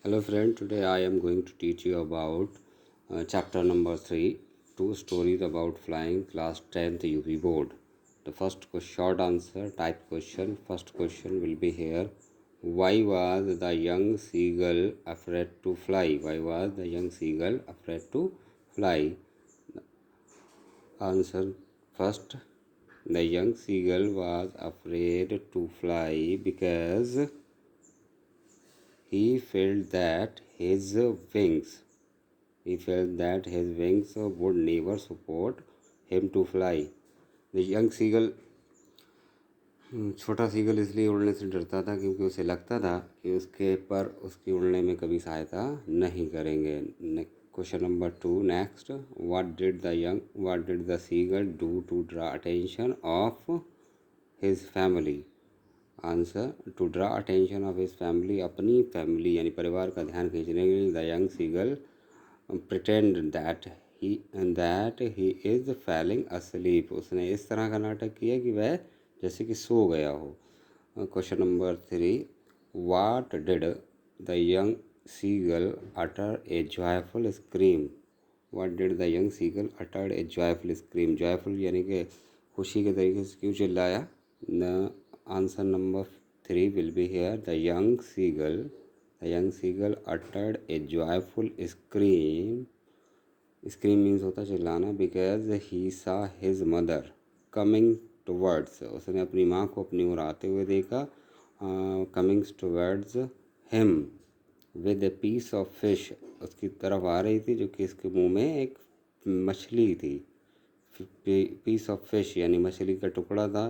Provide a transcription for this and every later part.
Hello friend, today I am going to teach you about chapter number 3, two stories about flying, class 10th UP board. The first short answer type question. First question will be here. Why was the young seagull afraid to fly? Why was the young seagull afraid to fly? Answer first. The young seagull was afraid to fly because he felt that his wings would never support him to fly. The young seagull छोटा seagull इसलिए उड़ने से डरता था क्योंकि उसे लगता था कि उसके पर उसकी उड़ने में कभी सहायता नहीं करेंगे. Question number 2 next. What did the seagull do to draw attention of his family? Answer. To draw attention of his family, अपनी फैमिली यानी परिवार का ध्यान खींचने के लिए the young seagull pretend that he is falling asleep. उसने इस तरह का नाटक किया कि वह जैसे कि सो गया हो. Question number 3. What did the young seagull utter a joyful scream? What did the young seagull uttered a joyful scream? Joyful यानी कि खुशी के तरीके से क्यों चिल्लाया? The answer number 3 will be here. The young seagull uttered a joyful scream. Scream means होता चिल्लाना. Because he saw his mother coming towards. उसने अपनी माँ को अपनी ओर आते हुए देखा. Coming towards him with a piece of fish. उसकी तरफ आ रही थी जो कि इसके मुंह में एक मछली थी. Piece of fish यानी मछली का टुकड़ा था.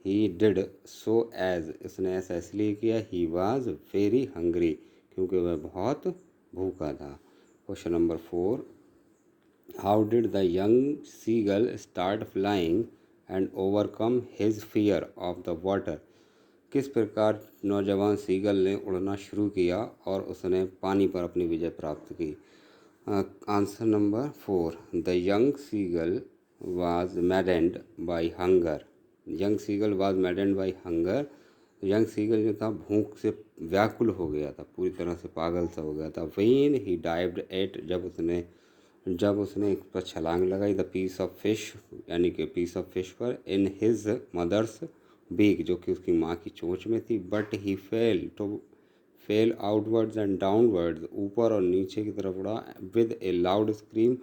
He did so as, उसने ऐसा इसलिए किया. He was very hungry, क्योंकि वह बहुत भूखा था. Question number 4. How did the young seagull start flying and overcome his fear of the water? किस प्रकार नौजवान सीगल ने उड़ना शुरू किया और उसने पानी पर अपनी विजय प्राप्त की? Answer number 4. The young seagull was maddened by hunger. Young seagull was maddened by hunger. Young seagull जो था भूख से व्याकुल हो गया था, पूरी तरह से पागल सा हो गया था. व्हेन ही डाइव्ड एट, जब उसने एक पर छलांग लगाई. द पीस ऑफ फिश यानी कि पीस ऑफ फिश पर इन हिज मदर्स बीक, जो कि उसकी माँ की चोंच में थी. But he fail outwards and downwards, ऊपर और नीचे की तरफ उड़ा. विद ए लाउड स्क्रीम,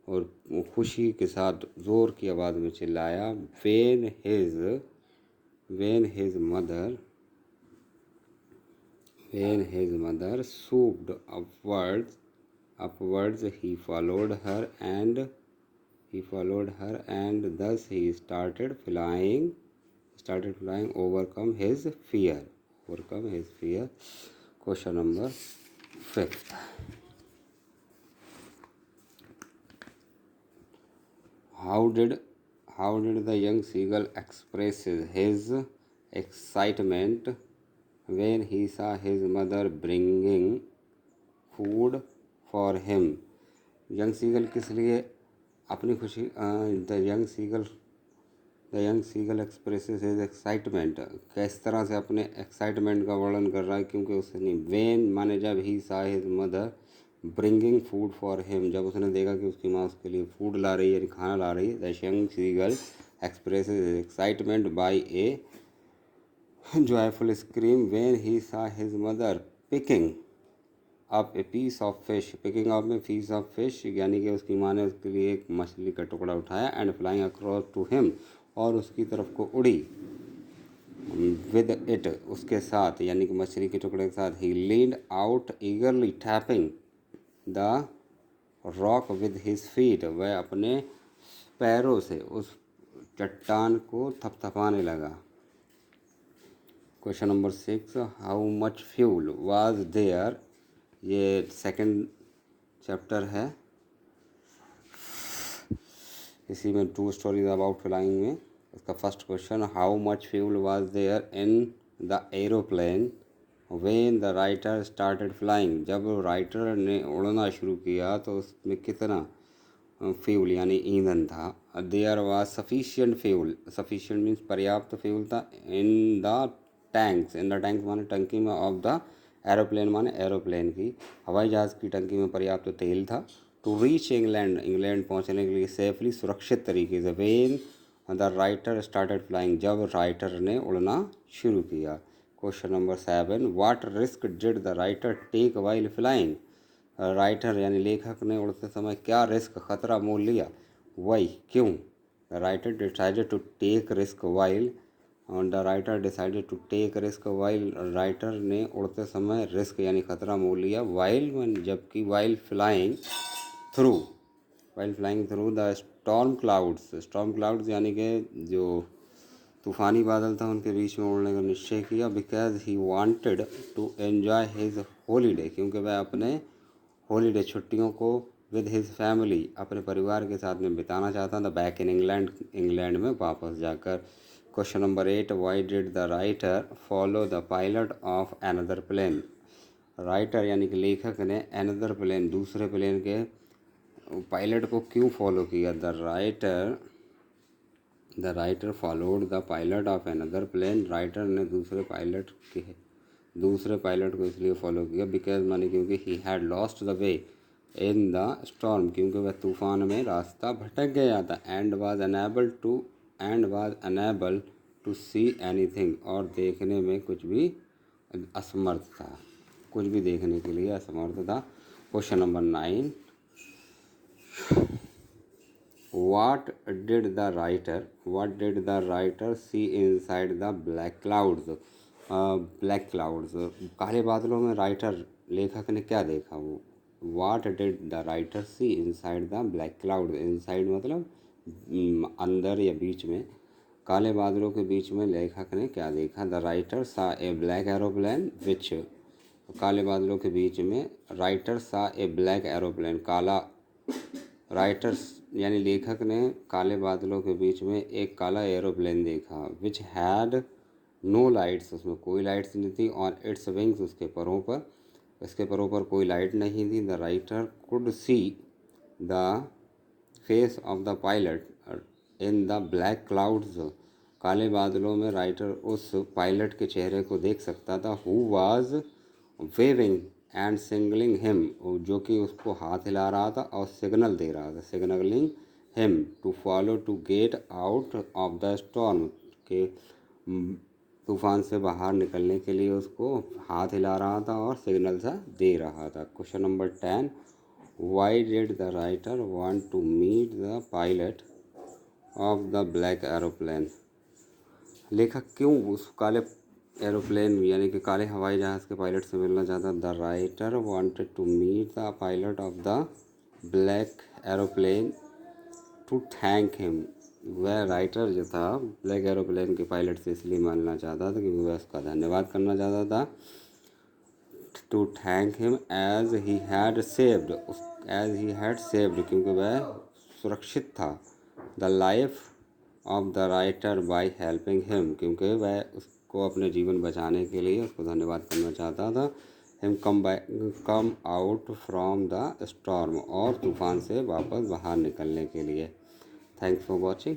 और खुशी के साथ ज़ोर की आवाज़ में चिल्लाया. When his mother swooped upwards, he followed her, and thus he started flying, overcome his fear. Question number 5. How did the young seagull express his excitement when he saw his mother bringing food for him? Young seagull किस लिए अपनी खुशी the young seagull expresses his excitement, किस तरह से अपने excitement का वर्णन कर रहा है? क्योंकि उसने वेन माने जब he saw his mother bringing food for him, जब उसने देखा कि उसकी माँ उसके लिए फूड ला रही है यानी खाना ला रही है. The young seagull expresses his excitement by a joyful scream when he saw his mother picking up a piece of fish. Picking up में पीस ऑफ फिश यानी कि उसकी माँ ने उसके लिए एक मछली का टुकड़ा उठाया. And flying across to him, और उसकी तरफ को उड़ी. विद इट, उसके साथ यानी कि मछली के टुकड़े के साथ. He leaned out eagerly tapping the rock with his feet, वह अपने पैरों से उस चट्टान को थपथपाने लगा. Question number 6. How much fuel was there? ये सेकंड चैप्टर है, इसी में टू स्टोरीज अबाउट फ्लाइंग में. इसका first question. How much fuel was there in the aeroplane when the writer started flying? जब राइटर ने उड़ना शुरू किया तो उसमें कितना फ्यूल यानी ईंधन था? There was sufficient fuel. Sufficient means पर्याप्त फ्यूल था. इन द टैंक्स माने टंकी में. ऑफ द एरोप्लेन माने एरोप्लेन की, हवाई जहाज़ की टंकी में पर्याप्त तेल था। टू रीच इंग्लैंड, इंग्लैंड पहुंचने के लिए सेफली, सुरक्षित तरीके से। When the writer started flying, जब राइटर ने उड़ना शुरू किया। Question number 7, what risk did the writer take while flying, writer यानी लेखक ने उड़ते समय क्या रिस्क, खतरा मोल लिया। वाई, क्यों। The writer decided to take risk while, the writer decided to take risk while, writer ने उड़ते समय रिस्क यानी खतरा मोल लिया। वाइल जबकि, while flying through, while flying through the storm clouds, storm clouds यानी कि जो तूफ़ानी बादल था उनके बीच में उड़ने का निश्चय किया। Because he wanted to enjoy his holiday, क्योंकि वह अपने हॉलीडे छुट्टियों को विद हिज फैमिली, अपने परिवार के साथ में बिताना चाहता था। बैक इन इंग्लैंड, इंग्लैंड में वापस जाकर। Question number 8, why did the writer follow the pilot of another plane, writer यानी कि लेखक ने अनदर प्लेन, दूसरे प्लेन के पायलट को क्यों फॉलो किया। The writer followed the pilot of another plane, writer ने दूसरे पायलट को इसलिए फॉलो किया। बिकॉज माने क्योंकि he had lost the way in the storm, क्योंकि वह तूफान में रास्ता भटक गया था। And was unable to see anything, और देखने में कुछ भी असमर्थ था, कुछ भी देखने के लिए असमर्थ था। Question number 9, What did the writer see inside the black clouds? Black clouds, काले बादलों में राइटर, लेखक ने क्या देखा। वो What did the writer see inside the black clouds? Inside मतलब अंदर या बीच में, काले बादलों के बीच में लेखक ने क्या देखा। द राइटर सा ए ब्लैक एरोप्लेन विच, काले बादलों के बीच में राइटर सा ए ब्लैक एरोप्लेन, काला, राइटर्स यानी लेखक ने काले बादलों के बीच में एक काला एरोप्लेन देखा। विच हैड नो लाइट्स, उसमें कोई लाइट्स नहीं थी। ऑन इट्स विंग्स, उसके परों पर कोई लाइट नहीं थी। The writer could see the face of the pilot in the black clouds, काले बादलों में राइटर उस पायलट के चेहरे को देख सकता था। Who was waving and signalling him, जो कि उसको हाथ हिला रहा था और सिग्नल दे रहा था। Signalling him to follow to get out of the storm, के तूफान से बाहर निकलने के लिए उसको हाथ हिला रहा था और सिग्नल सा दे रहा था। Question number 10, why did the writer want to meet the pilot of the black aeroplane, लेखक क्यों उस काले एरोप्लेन यानी कि काले हवाई जहाज़ के पायलट से मिलना चाहता। The writer wanted to meet the pilot of the black aeroplane to thank him, वह राइटर जो था ब्लैक एरोप्लेन के पायलट से इसलिए मिलना चाहता था क्योंकि वह उसका धन्यवाद करना चाहता था। To thank him as he had saved, क्योंकि वह सुरक्षित था। The life of the writer by helping him, क्योंकि वह उसको अपने जीवन बचाने के लिए उसको धन्यवाद करना चाहता था। Him come out from the storm, और तूफान से वापस बाहर निकलने के लिए। Thanks for watching.